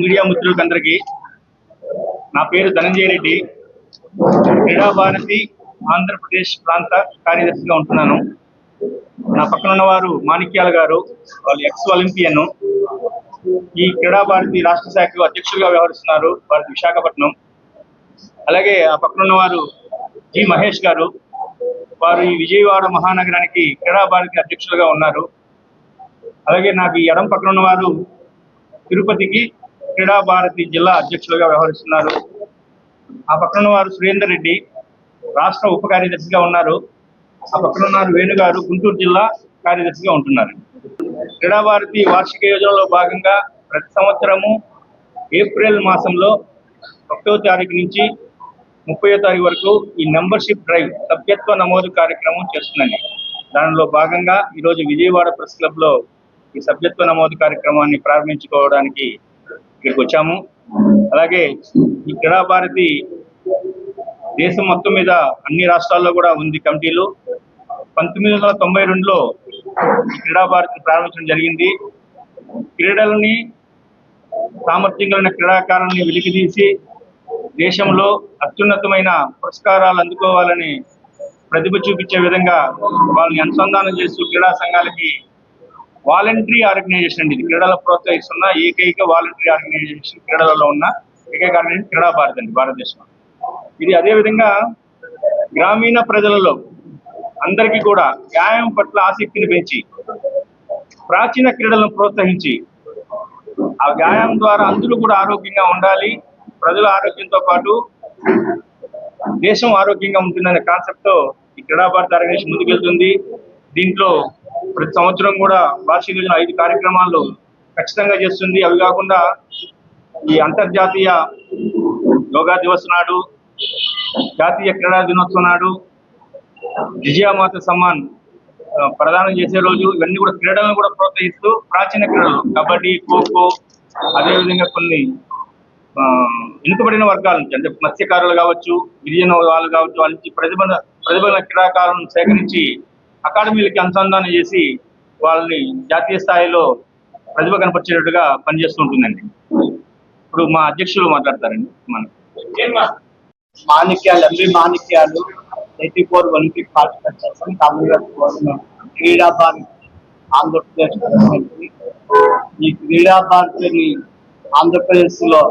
Media మిత్రులకందరికీ నా పేరు ధనంజయ రెడ్డి. క్రీడా భారతి ఆంధ్రప్రదేశ్ ప్రాంత కార్యదర్శిగా ఉంటున్నాను. నా పక్కన ఉన్నవారు మాణిక్యాల గారు, వాళ్ళు ఎక్స్ ఒలింపియన్. ఈ క్రీడా భారతి రాష్ట్ర శాఖ అధ్యక్షులుగా వ్యవహరిస్తున్నారు, వారి విశాఖపట్నం. అలాగే ఆ పక్కన ఉన్నవారు జి మహేష్ గారు, వారు ఈ విజయవాడ మహానగరానికి క్రీడా భారతి అధ్యక్షులుగా ఉన్నారు. అలాగే నాకు ఈ ఎడం పక్కన ఉన్నవారు తిరుపతికి క్రీడా భారతి జిల్లా అధ్యక్షులుగా వ్యవహరిస్తున్నారు. ఆ పక్కన వారు సురేందర్ రెడ్డి, రాష్ట్ర ఉప కార్యదర్శిగా ఉన్నారు. ఆ పక్కన ఉన్నారు వేణుగారు, గుంటూరు జిల్లా కార్యదర్శిగా ఉంటున్నారు. క్రీడా భారతి వార్షిక యోజనలో భాగంగా ప్రతి సంవత్సరము ఏప్రిల్ మాసంలో 1వ తారీఖు నుంచి 30వ తారీఖు వరకు ఈ మెంబర్షిప్ డ్రైవ్ సభ్యత్వ నమోదు కార్యక్రమం చేస్తుందండి. దానిలో భాగంగా ఈరోజు విజయవాడ ప్రెస్ క్లబ్ లో ఈ సభ్యత్వ నమోదు కార్యక్రమాన్ని ప్రారంభించుకోవడానికి ఇక్కడికి వచ్చాము. అలాగే ఈ క్రీడా భారతి దేశం మొత్తం మీద అన్ని రాష్ట్రాల్లో కూడా ఉంది కమిటీలు. 1992లో ఈ క్రీడా భారతిని ప్రారంభించడం జరిగింది. క్రీడలని, సామర్థ్యం కలిగిన క్రీడాకారుల్ని వెలికితీసి దేశంలో అత్యున్నతమైన పురస్కారాలు అందుకోవాలని ప్రతిభ చూపించే విధంగా వాళ్ళని అనుసంధానం చేస్తూ క్రీడా సంఘాలకి వాలంటరీ ఆర్గనైజేషన్ అండి. ఇది క్రీడలు ప్రోత్సహిస్తున్న ఏకైక వాలంటరీ ఆర్గనైజేషన్, క్రీడలలో ఉన్న ఏకైక ఆర్గనైజేషన్ క్రీడా భారతి అండి భారతదేశంలో. ఇది అదేవిధంగా గ్రామీణ ప్రజలలో అందరికీ కూడా వ్యాయామం పట్ల ఆసక్తిని పెంచి ప్రాచీన క్రీడలను ప్రోత్సహించి ఆ వ్యాయామం ద్వారా అందరూ కూడా ఆరోగ్యంగా ఉండాలి, ప్రజల ఆరోగ్యంతో పాటు దేశం ఆరోగ్యంగా ఉంటుందనే కాన్సెప్ట్ తో ఈ క్రీడా భారతి ఆర్గనైజేషన్ ముందుకెళ్తుంది. దీంట్లో ప్రతి సంవత్సరం కూడా వార్షిక యోజన 5 కార్యక్రమాలు ఖచ్చితంగా చేస్తుంది. అవి కాకుండా ఈ అంతర్జాతీయ యోగా దివస్ నాడు, జాతీయ క్రీడా దినోత్సవం నాడు, విజయమాత సమ్మాన్ ప్రదానం చేసే రోజు, ఇవన్నీ కూడా క్రీడలను కూడా ప్రోత్సహిస్తూ ప్రాచీన క్రీడలు కబడ్డీ, ఖోఖో, అదేవిధంగా కొన్ని వెనుకబడిన వర్గాల నుంచి అంటే మత్స్యకారులు కావచ్చు, గిరిజన వాళ్ళు కావచ్చు, వాళ్ళ నుంచి ప్రతిభ క్రీడాకారులను సేకరించి అకాడమీలకి అనుసంధానం చేసి వాళ్ళని జాతీయ స్థాయిలో ప్రతిభ కనపరిచేటట్టుగా పనిచేస్తూ ఉంటుందండి. ఇప్పుడు మా అధ్యక్షులు మాట్లాడతారండి. Manikyalu, MB Manikyalu 84 Olympic participants Commonwealth government Kreeda Bharati Andhra Pradesh president. ఈ క్రీడా భారతిని ఆంధ్రప్రదేశ్ లో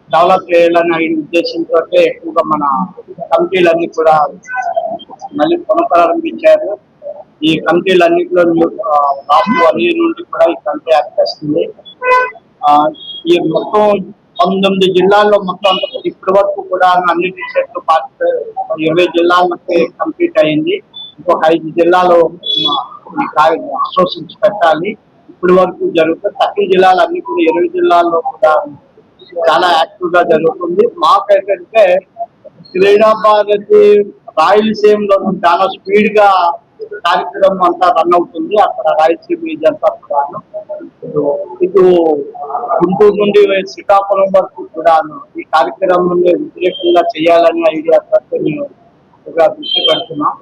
డెవలప్ చేయాలనే ఉద్దేశంతో ఎక్కువగా మన కమిటీలన్నీ కూడా మళ్ళీ పునఃప్రారంభించారు. ఈ కమిటీలన్నింటిలో లాస్ట్ 1 year నుండి కూడా ఈ కమిటీ యాక్ట్ చేస్తుంది. ఈ మొత్తం 19 జిల్లాల్లో మొత్తం ఇప్పటి వరకు కూడా అన్ని డిస్ట్రిక్ట్ 20 జిల్లాలకి కంప్లీట్ అయింది. ఇంకొక 5 జిల్లాలో అసోసియేషన్స్ పెట్టాలి. ఇప్పటి వరకు జరుగుతుంది. 30 జిల్లాలన్నీ కూడా 20 జిల్లాల్లో కూడా చాలా యాక్టివ్ గా జరుగుతుంది. మాకైతే క్రీడా భారతి రాయలసీమలో చాలా స్పీడ్ గా కార్యక్రమం అంతా రన్ అవుతుంది. అక్కడ రాయలసీమ రీజన్ అంతా ఇటు గుంటూరు నుండి శ్రీకాకుళం వరకు కూడా ఈ కార్యక్రమం వ్యతిరేకంగా చేయాలని ఐడియాతో మేము దృష్టి పెడుతున్నాం.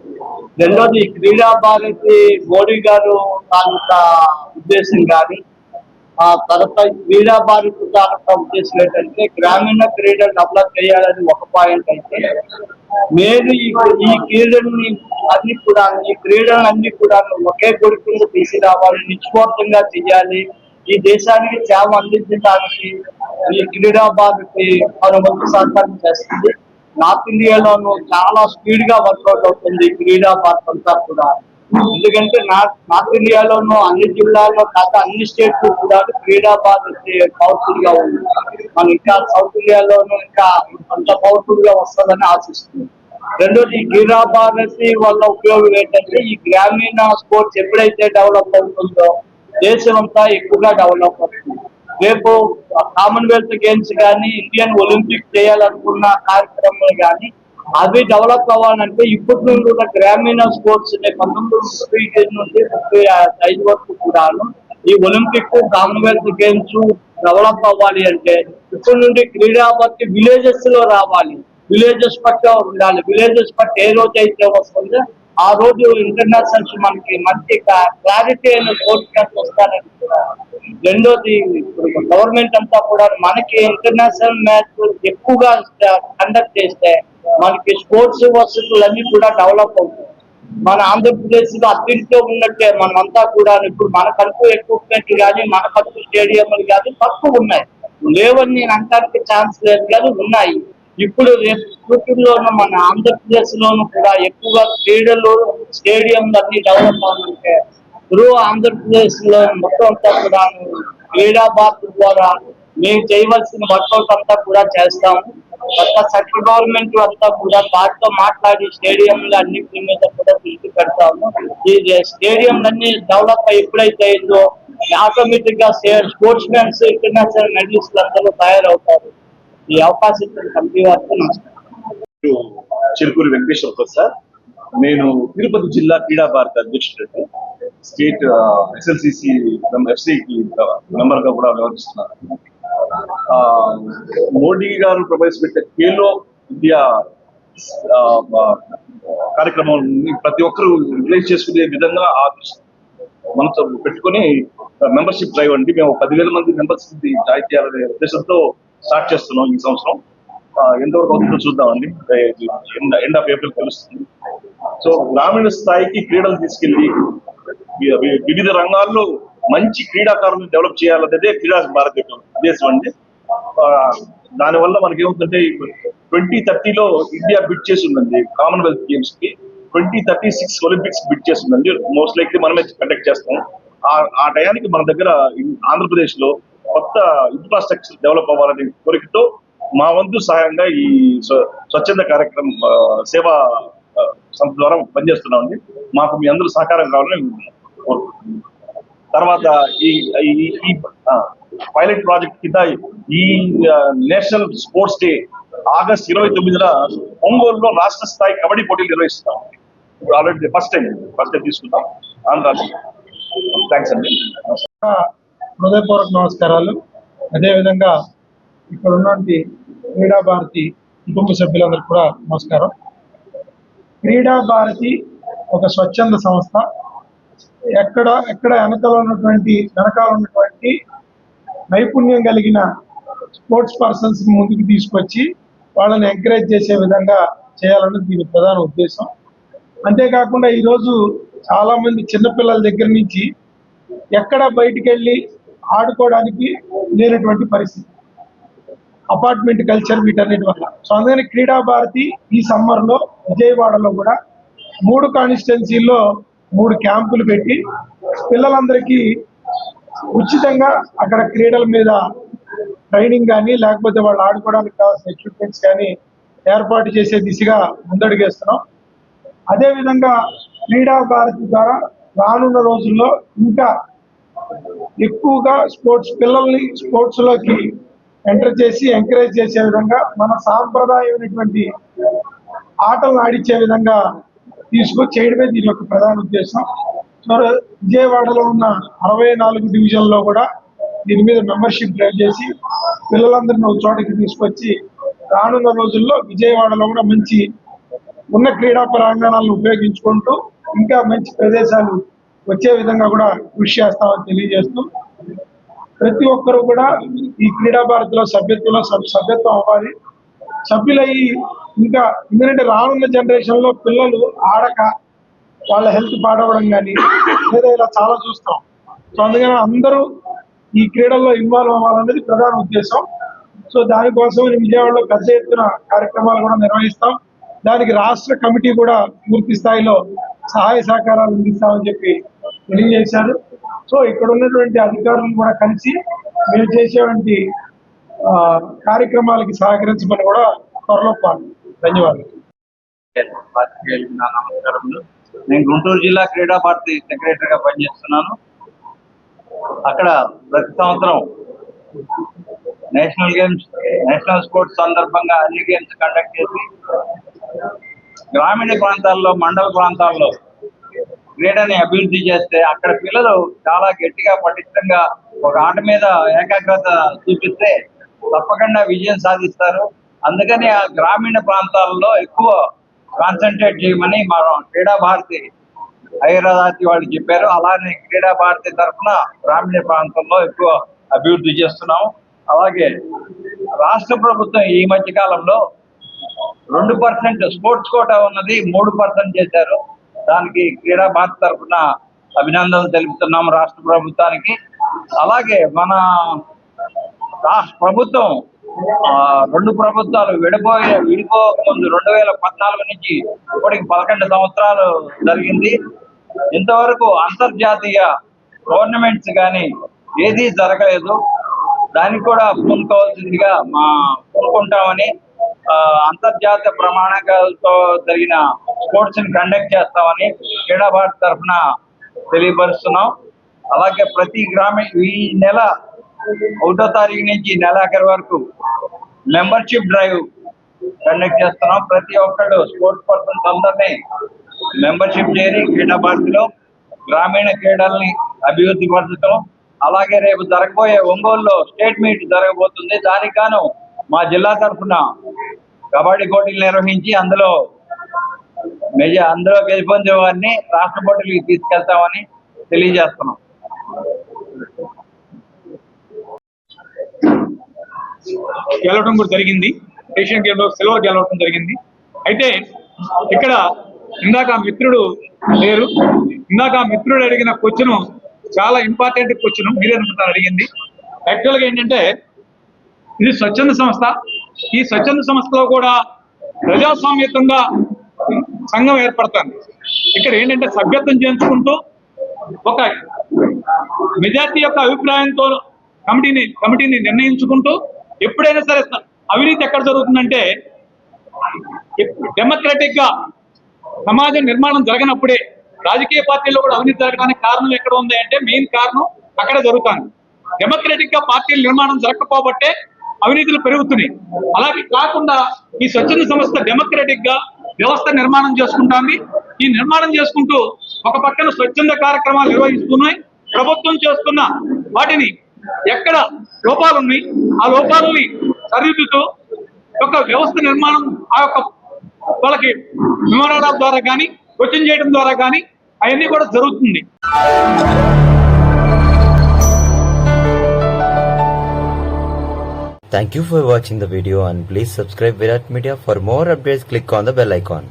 రెండోది క్రీడా భారతి మోడీ గారు తాలూకా ఉద్దేశం కానీ, ఆ తర్వాత క్రీడా భారతి తాలూకా ఉద్దేశం ఏంటంటే గ్రామీణ క్రీడలు డెవలప్ చేయాలని ఒక పాయింట్ అయితే, నేను ఈ క్రీడల్ని అన్ని కూడా ఈ క్రీడలన్నీ కూడా ఒకే గుడి కింద తీసుకురావాలి, నిస్వార్థంగా చేయాలి, ఈ దేశానికి సేవ అందించడానికి ఈ క్రీడా భారతి వంతు సహకారం చేస్తుంది. నార్త్ ఇండియాలోనూ చాలా స్పీడ్ గా వర్కౌట్ అవుతుంది క్రీడా భారతి అంతా కూడా. ఎందుకంటే నార్త్ ఇండియాలోనూ అన్ని జిల్లాల్లో కాక అన్ని స్టేట్స్ కూడా క్రీడా భారతి పవర్ఫుల్ గా ఉంది. మనం ఇంకా సౌత్ ఇండియాలోనూ ఇంకా అంత పవర్ఫుల్ గా వస్తుందని ఆశిస్తుంది. రెండోది ఈ క్రీడా భారతి వల్ల ఉపయోగం ఏంటంటే ఈ గ్రామీణ స్పోర్ట్స్ ఎప్పుడైతే డెవలప్ అవుతుందో దేశం అంతా ఎక్కువగా డెవలప్ అవుతుంది. రేపు కామన్వెల్త్ గేమ్స్ కానీ, ఇండియన్ ఒలింపిక్ చేయాలనుకున్న కార్యక్రమాలు కానీ అవి డెవలప్ అవ్వాలంటే ఇప్పటి నుండి కూడా గ్రామీణ స్పోర్ట్స్ 1930 నుండి 35 వరకు కూడాను ఈ ఒలింపిక్, కామన్వెల్త్ గేమ్స్ డెవలప్ అవ్వాలి అంటే ఇప్పటి నుండి క్రీడా భారతి విలేజెస్ లో రావాలి. విలేజెస్ పట్ల ఉండాలి. విలేజెస్ పట్ల ఏ రోజు అయితే వస్తుందో ఆ రోజు ఇంటర్నేషనల్స్ మనకి మంచి క్లారిటీ అయిన స్పోర్ట్స్ మ్యాచ్ వస్తారని కూడా. రెండోది ఇప్పుడు గవర్నమెంట్ అంతా కూడా మనకి ఇంటర్నేషనల్ మ్యాచ్ ఎక్కువగా కండక్ట్ చేస్తే మనకి స్పోర్ట్స్ వసతులన్నీ కూడా డెవలప్ అవుతాయి. మన ఆంధ్రప్రదేశ్ లో అత్యంతో ఉన్నట్టే మనమంతా కూడా ఇప్పుడు మనకంటూ ఎక్విప్మెంట్ కానీ మనకంటూ స్టేడియంలు కానీ తక్కువ ఉన్నాయి. లేవని నేను అనడానికి ఛాన్స్ లేదు కానీ ఉన్నాయి. ఇప్పుడు రేపు ఫ్యూచర్లోనూ మన ఆంధ్రప్రదేశ్ లోను కూడా ఎక్కువగా క్రీడలు స్టేడియంలు అన్ని డెవలప్ అవ్వాలంటే త్రూ ఆంధ్రప్రదేశ్ లో మొత్తం అంతా కూడా క్రీడా భారతి ద్వారా మేము చేయవలసిన వర్కౌట్ అంతా కూడా చేస్తాము. కొత్త సెంట్రల్ గవర్నమెంట్ అంతా కూడా వాటితో మాట్లాడి స్టేడియంలు అన్నింటి మీద కూడా దృష్టి పెడతాము. ఈ స్టేడియంలన్నీ డెవలప్ ఎప్పుడైతే అయిందో ఆటోమేటిక్ గా స్పోర్ట్స్ మెన్స్ ఇంటర్నేషనల్ మెడలిస్టులు అందరూ తయారవుతారు. ఈ అవకాశం కమిటీ వారికి నమస్కారం. చిరుకూరి వెంకటేశ్వర ప్రసాద్. నేను తిరుపతి జిల్లా క్రీడా భారతి అధ్యక్షుడు, స్టేట్ ఎస్ఎల్సిసి ఎఫ్సికి మెంబర్ గా కూడా వ్యవహరిస్తున్నాను. మోడీ గారు ప్రవేశపెట్టే ఖేలో ఇండియా కార్యక్రమం ప్రతి ఒక్కరూ రిలీజ్ చేసుకునే విధంగా ఆ మనతో పెట్టుకుని మెంబర్షిప్ డ్రైవ్ అండి. మేము 10,000 మంది మెంబర్స్ జాయిన్ చేయాలనే ఉద్దేశంతో స్టార్ట్ చేస్తున్నాం ఈ సంవత్సరం. ఎంతవరకు అవుతుందో చూద్దామండి. ఎండ్ ఆఫ్ ఏప్రిల్ తెలుస్తుంది. సో గ్రామీణ స్థాయికి క్రీడలు తీసుకెళ్లి వివిధ రంగాల్లో మంచి క్రీడాకారులను డెవలప్ చేయాలనేదే క్రీడా భారత ఉద్దేశం అండి. దానివల్ల మనకి ఏమవుతుందంటే 2030లో ఇండియా బిడ్ చేసి ఉందండి కామన్వెల్త్ గేమ్స్ కి. 2036 ఒలింపిక్స్ బిడ్ చేసి ఉందండి. మోస్ట్ లైక్లీ మనమే కండక్ట్ చేస్తాం. ఆ టయానికి మన దగ్గర ఆంధ్రప్రదేశ్ లో కొత్త ఇన్ఫ్రాస్ట్రక్చర్ డెవలప్ అవ్వాలనే కోరికతో మా వంతు సహాయంగా ఈ స్వచ్ఛంద కార్యక్రమం సేవా సంస్థ ద్వారా పనిచేస్తున్నామండి. మాకు మీ అందరూ సహకారం కావాలని కోరుకుంటున్నాం. తర్వాత ఈ పైలట్ ప్రాజెక్ట్ కింద ఈ నేషనల్ స్పోర్ట్స్ డే ఆగస్ట్ 29న ఒంగోలులో రాష్ట్ర స్థాయి కబడ్డీ పోటీలు నిర్వహిస్తున్నాం. ఇప్పుడు ఆల్రెడీ ఫస్ట్ టైం తీసుకుంటాం ఆంధ్రాలో. థ్యాంక్స్ అండి. హృదయపూర్వక నమస్కారాలు. అదేవిధంగా ఇక్కడ ఉన్నటువంటి క్రీడా భారతి కుటుంబ సభ్యులందరికీ కూడా నమస్కారం. క్రీడా భారతి ఒక స్వచ్ఛంద సంస్థ. ఎక్కడ వెనకాల ఉన్నటువంటి నైపుణ్యం కలిగిన స్పోర్ట్స్ పర్సన్స్ ముందుకు తీసుకొచ్చి వాళ్ళని ఎంకరేజ్ చేసే విధంగా చేయాలన్నది దీని ప్రధాన ఉద్దేశం. అంతేకాకుండా ఈరోజు చాలా మంది చిన్నపిల్లల దగ్గర నుంచి ఎక్కడ బయటికి వెళ్ళి ఆడుకోవడానికి లేనటువంటి పరిస్థితి, అపార్ట్మెంట్ కల్చర్ వీటన్నిటి వల్ల. సో అందుకని క్రీడా భారతి ఈ సమ్మర్లో విజయవాడలో కూడా 3 కాన్స్టిట్యున్సీల్లో 3 క్యాంపులు పెట్టి పిల్లలందరికీ ఉచితంగా అక్కడ క్రీడల మీద ట్రైనింగ్ కానీ లేకపోతే వాళ్ళు ఆడుకోవడానికి కావాల్సిన ఎక్విప్మెంట్స్ కానీ ఏర్పాటు చేసే దిశగా ముందడుగేస్తున్నాం. అదేవిధంగా క్రీడా భారతి ద్వారా రానున్న రోజుల్లో ఇంకా ఎక్కువగా పిల్లల్ని స్పోర్ట్స్ లోకి ఎంటర్ చేసి ఎంకరేజ్ చేసే విధంగా మన సాంప్రదాయమైనటువంటి ఆటలను ఆడించే విధంగా చేయడమే దీని యొక్క ప్రధాన ఉద్దేశం. సో విజయవాడలో ఉన్న 64 డివిజన్లో కూడా దీని మీద మెంబర్షిప్ డ్రైవ్ చేసి పిల్లలందరినీ ఒక చోటకి తీసుకొచ్చి రానున్న రోజుల్లో విజయవాడలో కూడా మంచి ఉన్న క్రీడా ప్రాంగణాలను ఉపయోగించుకుంటూ ఇంకా మంచి ప్రదేశాలు వచ్చే విధంగా కూడా కృషి చేస్తామని తెలియజేస్తూ, ప్రతి ఒక్కరూ కూడా ఈ క్రీడా భారతిలో సభ్యత్వం అవ్వాలి. సభ్యులయ్యి ఇంకా ఎందుకంటే రానున్న జనరేషన్ లో పిల్లలు ఆడక వాళ్ళ హెల్త్ పాడవడం కానీ లేదా ఇలా చాలా చూస్తాం. సో అందుకని అందరూ ఈ క్రీడల్లో ఇన్వాల్వ్ అవ్వాలనేది ప్రధాన ఉద్దేశం. సో దానికోసం విజయవాడలో పెద్ద ఎత్తున కార్యక్రమాలు కూడా నిర్వహిస్తాం. దానికి రాష్ట్ర కమిటీ కూడా పూర్తి స్థాయిలో సహాయ సహకారాలు అందిస్తామని చెప్పి తెలియజేశారు. సో ఇక్కడ ఉన్నటువంటి అధికారులను కూడా కలిసి మేము చేసేటువంటి కార్యక్రమాలకి సహకరించమని కూడా త్వరలో ధన్యవాదాలు. నమస్కారములు. నేను గుంటూరు జిల్లా క్రీడా భారతి సెక్రటరీగా పనిచేస్తున్నాను. అక్కడ ప్రతి సంవత్సరం నేషనల్ స్పోర్ట్స్ సందర్భంగా అన్ని గేమ్స్ కండక్ట్ చేసి గ్రామీణ ప్రాంతాల్లో, మండల ప్రాంతాల్లో క్రీడని అభివృద్ధి చేస్తే అక్కడ పిల్లలు చాలా గట్టిగా పటిష్టంగా ఒక ఆట మీద ఏకాగ్రత చూపిస్తే తప్పకుండా విజయం సాధిస్తారు. అందుకని ఆ గ్రామీణ ప్రాంతాల్లో ఎక్కువ కాన్సన్ట్రేట్ చేయమని మన క్రీడా భారతి హైదరాబాద్ వాళ్ళు చెప్పారు. అలానే క్రీడా భారతి తరఫున గ్రామీణ ప్రాంతంలో ఎక్కువ అభివృద్ధి చేస్తున్నాం. అలాగే రాష్ట్ర ప్రభుత్వం ఈ మధ్య కాలంలో 2% స్పోర్ట్స్ కోటా ఉన్నది 3% చేశారు. దానికి క్రీడా భారతి తరఫున అభినందనలు తెలుపుతున్నాం రాష్ట్ర ప్రభుత్వానికి. అలాగే మన రాష్ట్ర ప్రభుత్వం 2 ప్రభుత్వాలు విడిపోకముందు 2014 నుంచి ఇప్పటికి 11 సంవత్సరాలు జరిగింది. ఇంతవరకు అంతర్జాతీయ టోర్నమెంట్స్ కానీ ఏదీ జరగలేదు. దానికి కూడా పూనుకోవాల్సిందిగా పూనుకుంటామని అంతర్జాతీయ ప్రమాణాలతో జరిగిన స్పోర్ట్స్ ని కండక్ట్ చేస్తామని క్రీడా భారతి తరఫున తెలియపరుస్తున్నాం. అలాగే ప్రతి ఈ నెల 1వ తారీఖు నుంచి నెలాఖరు వరకు మెంబర్షిప్ డ్రైవ్ కండక్ట్ చేస్తున్నాం. ప్రతి ఒక్కళ్ళు స్పోర్ట్స్ పర్సన్స్ అందరినీ మెంబర్షిప్ చేరి క్రీడా భారతిలో గ్రామీణ క్రీడల్ని అభివృద్ధి పరచడం. అలాగే రేపు జరగబోయే ఒంగోలులో స్టేట్ మీట్ జరగబోతుంది. దానికి గాను మా జిల్లా తరఫున కబడ్డీ పోటీలు నిర్వహించి అందులో గెలుపొందిన వారిని రాష్ట్ర పోటీలకు తీసుకెళ్తామని తెలియజేస్తున్నాం. గెలవడం కూడా జరిగింది. ఏషియన్ గేమ్ లో సిల్వర్ గెలవడం జరిగింది. అయితే ఇక్కడ ఇందాక మిత్రుడు లేరు. ఇందాక మిత్రుడు అడిగిన క్వశ్చన్ చాలా ఇంపార్టెంట్ క్వశ్చన్. మీరేనుకుంటారు అడిగింది. యాక్చువల్ గా ఏంటంటే ఇది స్వచ్ఛంద సంస్థ. ఈ స్వచ్ఛంద సంస్థలో కూడా ప్రజాస్వామ్యతంగా సంఘం ఏర్పడుతుంది. ఇక్కడ ఏంటంటే సభ్యత్వం చేయించుకుంటూ ఒక మెజార్టీ యొక్క అభిప్రాయంతో కమిటీని నిర్ణయించుకుంటూ ఎప్పుడైనా సరే అవినీతి ఎక్కడ జరుగుతుందంటే డెమోక్రటిక్ గా సమాజం నిర్మాణం జరగనప్పుడే రాజకీయ పార్టీల్లో కూడా అవినీతి జరగడానికి కారణం ఎక్కడ ఉంది అంటే మెయిన్ కారణం అక్కడే జరుగుతుంది. డెమోక్రటిక్ గా పార్టీల నిర్మాణం జరగకపోబట్టే అవినీతులు పెరుగుతున్నాయి. అలాగే కాకుండా ఈ స్వచ్ఛంద సంస్థ డెమోక్రటిక్ గా వ్యవస్థ నిర్మాణం చేసుకుంటాంది. ఈ నిర్మాణం చేసుకుంటూ ఒక పక్కన స్వచ్ఛంద కార్యక్రమాలు నిర్వహిస్తున్నాయి. ప్రభుత్వం చేస్తున్న వాటిని ఎక్కడ లోపాలు ఉన్నాయి ఆ లోపాలని సరిదిద్దుతూ ఒక వ్యవస్థ నిర్మాణం ఆ యొక్క వాళ్ళకి మెమోరాండం ద్వారా కానీ క్వశ్చన్ చేయడం ద్వారా కానీ అవన్నీ కూడా జరుగుతుంది. Thank you for watching the video and please subscribe Virat Media. For more updates, click on the bell icon.